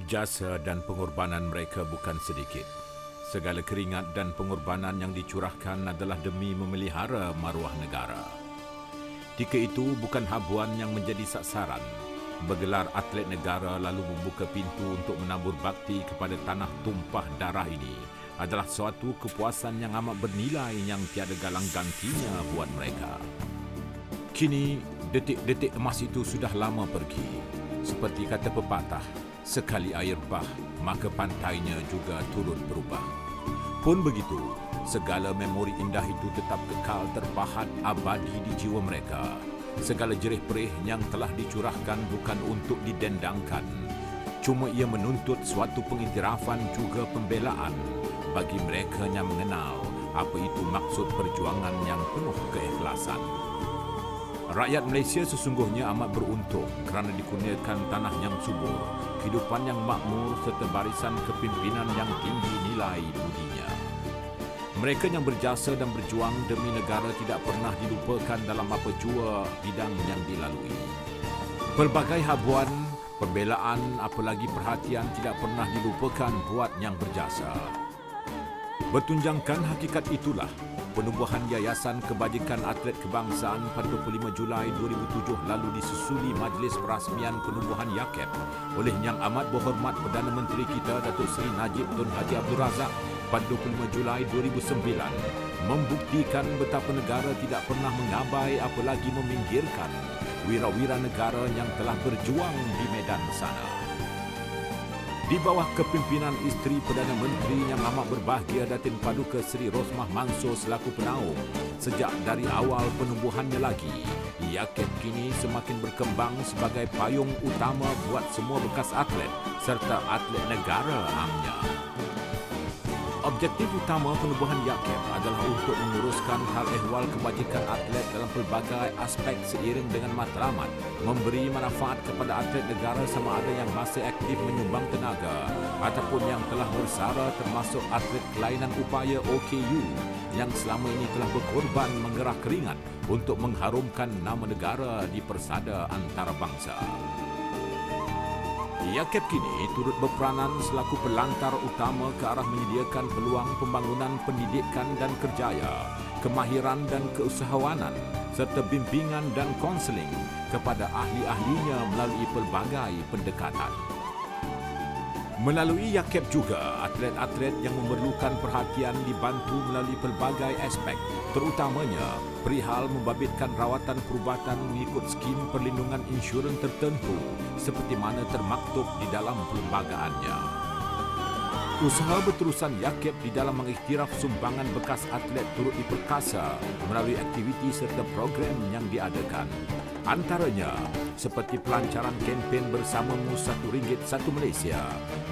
Jasa dan pengorbanan mereka bukan sedikit. Segala keringat dan pengorbanan yang dicurahkan adalah demi memelihara maruah negara. Ketika itu bukan habuan yang menjadi sasaran. Bergelar atlet negara lalu membuka pintu untuk menabur bakti kepada tanah tumpah darah ini adalah suatu kepuasan yang amat bernilai yang tiada galang gantinya buat mereka. Kini, detik-detik emas itu sudah lama pergi. Seperti kata pepatah, sekali air bah, maka pantainya juga turut berubah. Pun begitu, segala memori indah itu tetap kekal terpahat abadi di jiwa mereka. Segala jerih perih yang telah dicurahkan bukan untuk didendangkan. Cuma ia menuntut suatu pengiktirafan juga pembelaan bagi mereka yang mengenal apa itu maksud perjuangan yang penuh keikhlasan. Rakyat Malaysia sesungguhnya amat beruntung kerana dikurniakan tanah yang subur, kehidupan yang makmur serta barisan kepimpinan yang tinggi nilai budinya. Mereka yang berjasa dan berjuang demi negara tidak pernah dilupakan dalam apa jua bidang yang dilalui. Pelbagai habuan, pembelaan, apalagi perhatian tidak pernah dilupakan buat yang berjasa. Bertunjangkan hakikat itulah, penubuhan Yayasan Kebajikan Atlet Kebangsaan pada 25 Julai 2007 lalu disusuli Majlis Perasmian Penubuhan YAKEP oleh Yang Amat Berhormat Perdana Menteri kita Datuk Seri Najib Tun Haji Abdul Razak pada 25 Julai 2009 membuktikan betapa negara tidak pernah mengabai apalagi meminggirkan wira-wira negara yang telah berjuang di medan sana. Di bawah kepimpinan isteri Perdana Menteri yang amat berbahagia Datin Paduka Seri Rosmah Mansor selaku penaung, sejak dari awal penubuhannya lagi, YAKEP kini semakin berkembang sebagai payung utama buat semua bekas atlet serta atlet negara amnya. Objektif utama penubuhan YAKEP adalah untuk menguruskan hal ehwal kebajikan atlet dalam pelbagai aspek seiring dengan matlamat, memberi manfaat kepada atlet negara sama ada yang masih aktif menyumbang tenaga ataupun yang telah bersara termasuk atlet kelainan upaya OKU yang selama ini telah berkorban mengerah keringat untuk mengharumkan nama negara di persada antarabangsa. YAKEP kini turut berperanan selaku pelantar utama ke arah menyediakan peluang pembangunan pendidikan dan kerjaya, kemahiran dan keusahawanan, serta bimbingan dan konseling kepada ahli-ahlinya melalui pelbagai pendekatan. Melalui YAKEP juga, atlet-atlet yang memerlukan perhatian dibantu melalui pelbagai aspek, terutamanya perihal membabitkan rawatan perubatan mengikut skim perlindungan insurans tertentu seperti mana termaktub di dalam perlembagaannya. Usaha berterusan YAKEP di dalam mengiktiraf sumbangan bekas atlet turut diperkasa melalui aktiviti serta program yang diadakan. Antaranya, seperti pelancaran kempen bersamamu RM1 1 Malaysia,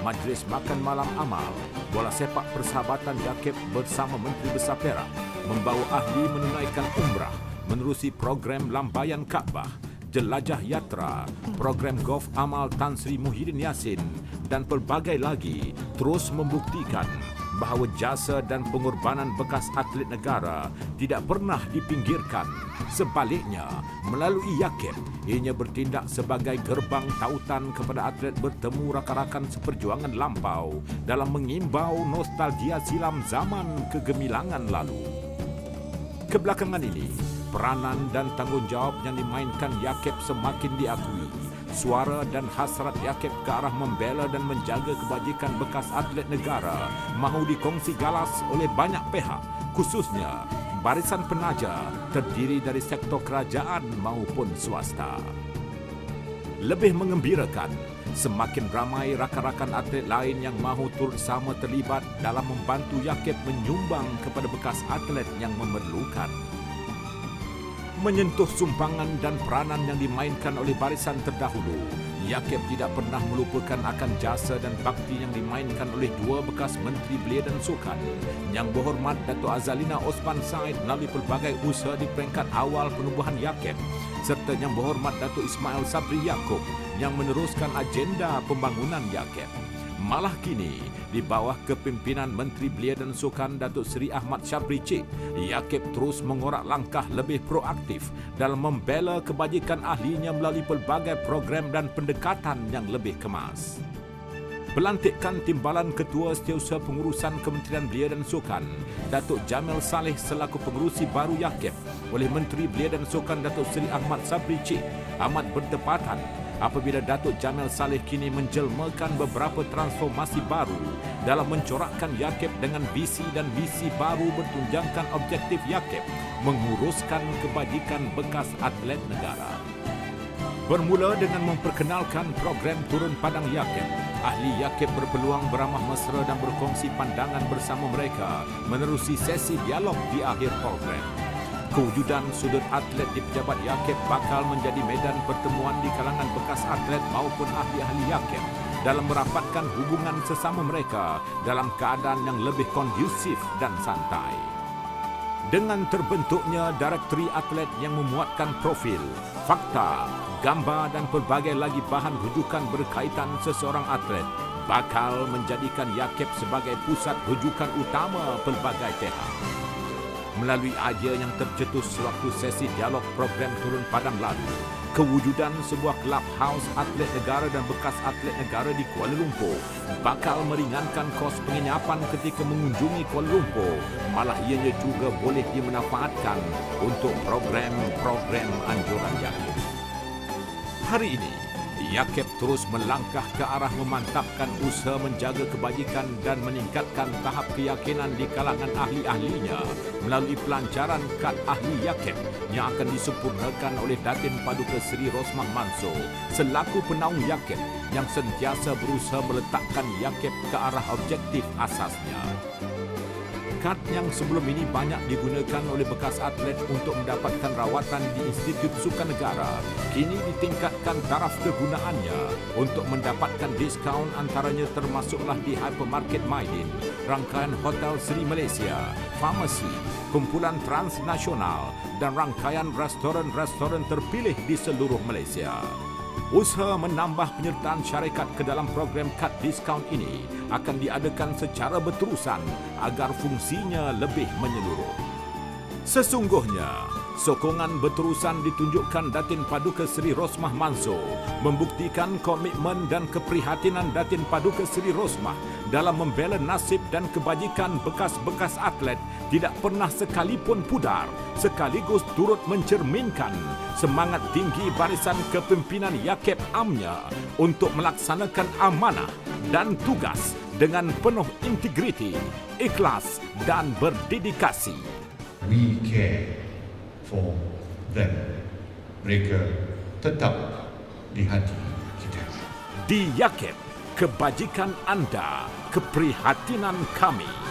Majlis Makan Malam Amal, bola sepak persahabatan YAKEP bersama Menteri Besar Perak, membawa ahli menunaikan umrah, menerusi program Lambayan Kaabah, Jelajah Yatra, program golf amal Tan Sri Muhyiddin Yassin dan pelbagai lagi terus membuktikan bahawa jasa dan pengorbanan bekas atlet negara tidak pernah dipinggirkan. Sebaliknya, melalui YAKEP, ianya bertindak sebagai gerbang tautan kepada atlet bertemu rakan-rakan seperjuangan lampau dalam mengimbau nostalgia silam zaman kegemilangan lalu. Kebelakangan ini, peranan dan tanggungjawab yang dimainkan YAKEP semakin diakui. Suara dan hasrat YAKEP ke arah membela dan menjaga kebajikan bekas atlet negara mahu dikongsi galas oleh banyak pihak, khususnya barisan penaja terdiri dari sektor kerajaan maupun swasta. Lebih mengembirakan, semakin ramai rakan-rakan atlet lain yang mahu turut sama terlibat dalam membantu YAKEP menyumbang kepada bekas atlet yang memerlukan. Menyentuh sumbangan dan peranan yang dimainkan oleh barisan terdahulu, YAKEP tidak pernah melupakan akan jasa dan bakti yang dimainkan oleh dua bekas Menteri Belia dan Sukan, Yang Berhormat Dato' Azalina Osman Said melalui pelbagai usaha di peringkat awal penubuhan YAKEP, serta Yang Berhormat Dato' Ismail Sabri Yaakob yang meneruskan agenda pembangunan YAKEP. Malah kini, di bawah kepimpinan Menteri Belia dan Sukan Datuk Seri Ahmad Syabri Cik, YAKEP terus mengorak langkah lebih proaktif dalam membela kebajikan ahlinya melalui pelbagai program dan pendekatan yang lebih kemas. Pelantikan Timbalan Ketua Setiausaha Pengurusan Kementerian Belia dan Sukan, Datuk Jamil Saleh selaku pengerusi baru YAKEP oleh Menteri Belia dan Sukan Datuk Seri Ahmad Sabri Cik amat bertepatan apabila Datuk Jamil Saleh kini menjelmakan beberapa transformasi baru dalam mencorakkan YAKEP dengan visi dan misi baru bertunjangkan objektif YAKEP menguruskan kebajikan bekas atlet negara. Bermula dengan memperkenalkan program turun padang YAKEP, ahli YAKEP berpeluang beramah mesra dan berkongsi pandangan bersama mereka menerusi sesi dialog di akhir program. Kewujudan sudut atlet di pejabat YAKEP bakal menjadi medan pertemuan di kalangan bekas atlet maupun ahli-ahli YAKEP dalam merapatkan hubungan sesama mereka dalam keadaan yang lebih kondusif dan santai. Dengan terbentuknya Direktori Atlet yang memuatkan profil, fakta, gambar dan pelbagai lagi bahan rujukan berkaitan seseorang atlet bakal menjadikan YAKEP sebagai pusat rujukan utama pelbagai pihak. Melalui idea yang tercetus sewaktu sesi dialog program turun padang lalu, kewujudan sebuah clubhouse atlet negara dan bekas atlet negara di Kuala Lumpur bakal meringankan kos penginapan ketika mengunjungi Kuala Lumpur, malah ianya juga boleh dimanfaatkan untuk program-program anjuran YAKEP. Hari ini, YAKEP terus melangkah ke arah memantapkan usaha menjaga kebajikan dan meningkatkan tahap keyakinan di kalangan ahli-ahlinya melalui pelancaran kad ahli YAKEP yang akan disempurnakan oleh Datin Paduka Seri Rosmah Mansor selaku penaung YAKEP yang sentiasa berusaha meletakkan YAKEP ke arah objektif asasnya. Kad yang sebelum ini banyak digunakan oleh bekas atlet untuk mendapatkan rawatan di Institut Sukan Negara, kini ditingkatkan taraf kegunaannya untuk mendapatkan diskaun antaranya termasuklah di Hypermarket Maidin, rangkaian Hotel Seri Malaysia, farmasi, kumpulan transnasional dan rangkaian restoran-restoran terpilih di seluruh Malaysia. Usaha menambah penyertaan syarikat ke dalam program kad diskaun ini akan diadakan secara berterusan agar fungsinya lebih menyeluruh. Sesungguhnya, sokongan berterusan ditunjukkan Datin Paduka Seri Rosmah Mansor membuktikan komitmen dan keprihatinan Datin Paduka Seri Rosmah dalam membela nasib dan kebajikan bekas-bekas atlet tidak pernah sekalipun pudar, sekaligus turut mencerminkan semangat tinggi barisan kepimpinan YAKEP amnya untuk melaksanakan amanah dan tugas dengan penuh integriti, ikhlas dan berdedikasi. We care for them. Mereka tetap di hati kita. Di YAKEP, kebajikan anda, keprihatinan kami.